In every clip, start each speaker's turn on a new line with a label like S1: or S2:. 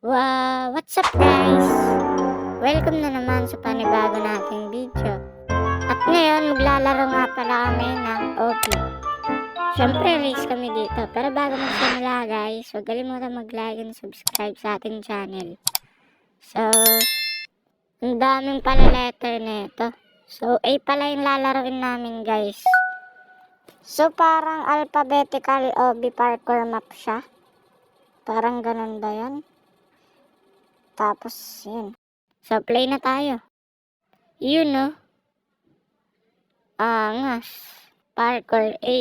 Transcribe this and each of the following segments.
S1: Wow! What's up guys? Welcome na naman sa panibago nating video. At ngayon maglalaro nga pala kami ng OP. Syempre race kami dito. Pero bago magsimula guys, huwag kalimutan mag-like and subscribe sa ating channel. So, ang daming pala letter nito. So, A pala yung lalaroin namin guys. So, parang alphabetical OB parkour map siya. Parang ganun ba yan? Tapos, yun. So, play na tayo. Yun, no? Angas. Parkour A.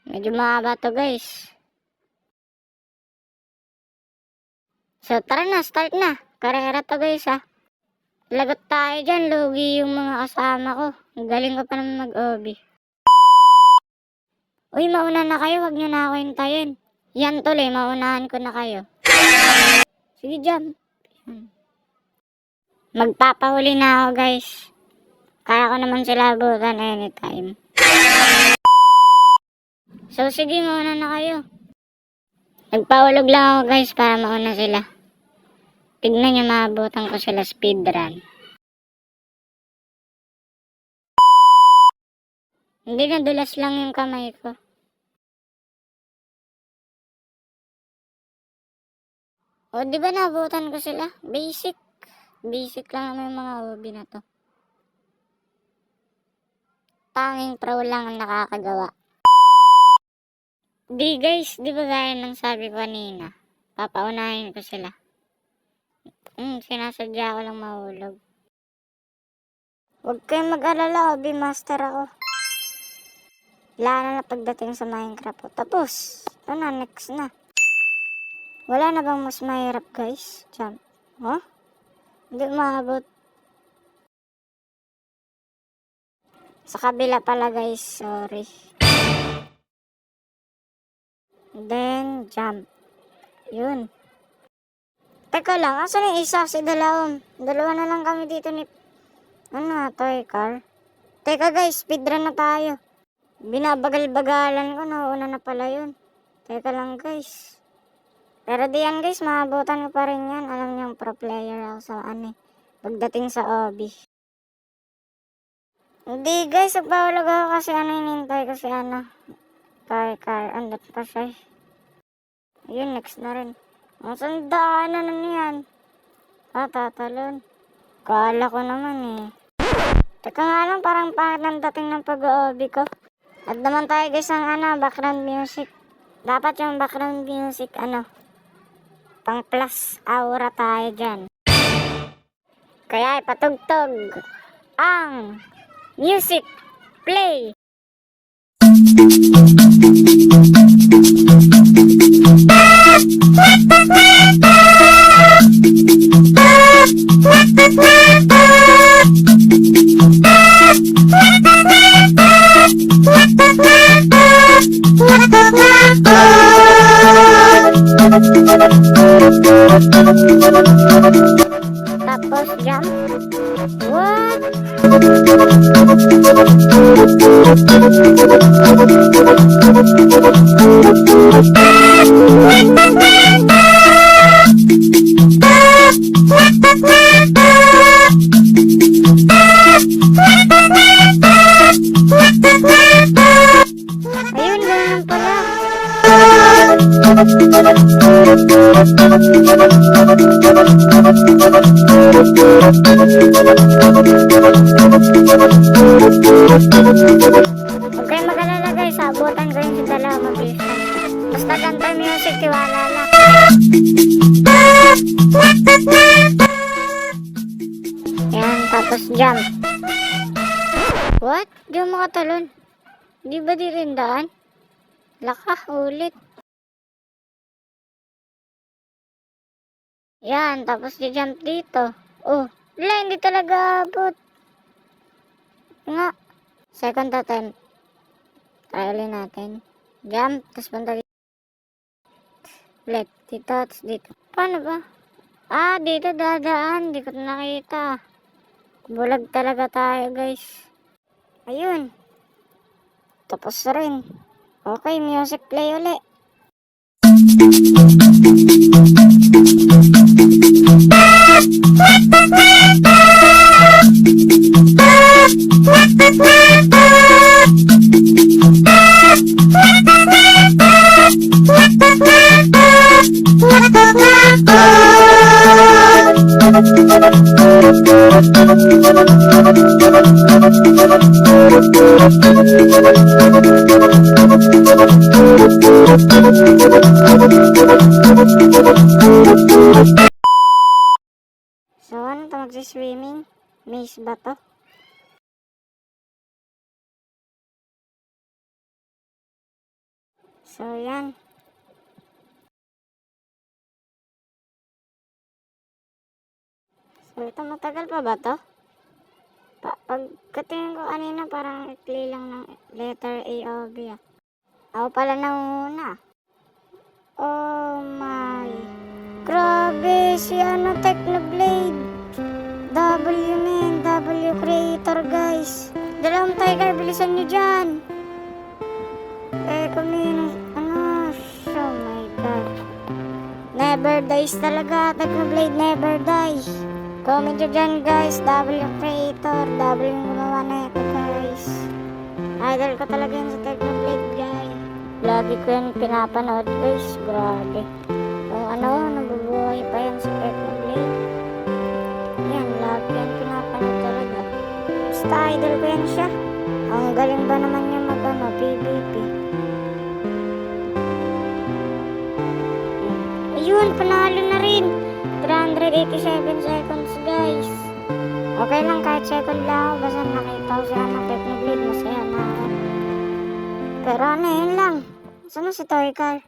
S1: Medyo mahaba to, guys. So, tara na. Start na. Karera to, guys, ha. Lagot tayo dyan. Lugi yung mga kasama ko. Galing ko pa naman mag-OB. Uy, mauna na kayo. Huwag nyo na ako hintayin. Yan tuloy. Maunahan ko na kayo. Sige, jump. Magpapahuli na ako guys. Kaya ko naman sila abutan anytime. So sige, mauna na kayo. Nagpahulog lang ako guys para mauna sila. Tignan nyo, maabutan ko sila speedrun. Hindi, nadulas lang yung kamay ko. O, di ba naabutan ko sila? Basic. Basic lang naman yung mga hobby na to. Tanging pro lang ang nakakagawa. Di guys, di ba gaya ng sabi ko kanina? Papaunahin ko sila. Sinasadya ko lang mahulog. Huwag kayong mag-alala, hobby master ako. Lalo na pagdating sa Minecraft. Tapos, ano na, next na. Wala na bang mas mahirap guys? Jump. Huh? Hindi maabot. Sa kabila pala guys, sorry. Then, jump. Yun. Teka lang, asan yung isa? Si Dalawang. Dalawa na lang kami dito ni... Ano, toy car? Teka guys, speedrun na tayo. Binabagal-bagalan ko, nauna na pala yun. Teka lang guys. Pero diyan guys, maabutan ko pa rin yan. Alam niyo, pro player ako sa pagdating sa OB. Hindi guys, nagpahulog ako kasi hinintay ko si toy car. Andot pa siya. Yun, next na rin. Ang sandaanan na niyan. Tatalon. Kala ko naman Teka nga lang, parang pangit ng dating ng pag-OB ko. At naman tayo guys ang background music. Dapat yung background music pang plus aura tayo dyan. Kaya ipatugtog ang music play. Tapos jump. What? Ayun, ganun pala. Huwag kayong mag-alala guys, abutan ko yung si Dalawa, mabilis lang. Basta ganta music, tiwala lang. Yan, tapos jump. What? Di mo makatalon. Di ba di rin daan? Laka, ulit. Yan, tapos di-jump dito. Oh, wala, hindi talaga abot. Nga. Second attempt. Try ulit natin. Jump, tapos punta dito. Ulit, dito, tapos dito. Paano ba? Dito dadaan. Di ko nakita. Bulag talaga tayo, guys. Ayun. Tapos rin. Okay, music play ulit. Maze ba to? So, yan. So, ito matagal pa ba to? Pagkatingin ko kanina parang ikli lang ng letter A o B ah. Ako pala nanguna. Oh my. Grabe si Technoblade. W man, W creator guys. Dalawang tiger, bilisan nyo dyan. Kuminos, oh my god. Never dies talaga, Technoblade never dies. Comment nyo dyan guys, W creator, W yung gumawa na ito guys. Idol ko talaga yun sa Technoblade guys. Lagi ko yan pinapanood guys, grabe. Kung nabubuhay pa yan sa Technoblade. Yan, lagi yan pinapanood talaga. Basta idol ko yan siya. Ang galing ba naman niya PvP. Ayun, panalo na rin. 387 seconds guys. Okay lang kahit second lang ako. Basta nakita ko siya na Technoblade. Masaya na ako. Pero yun lang. Saan na si Toy Car?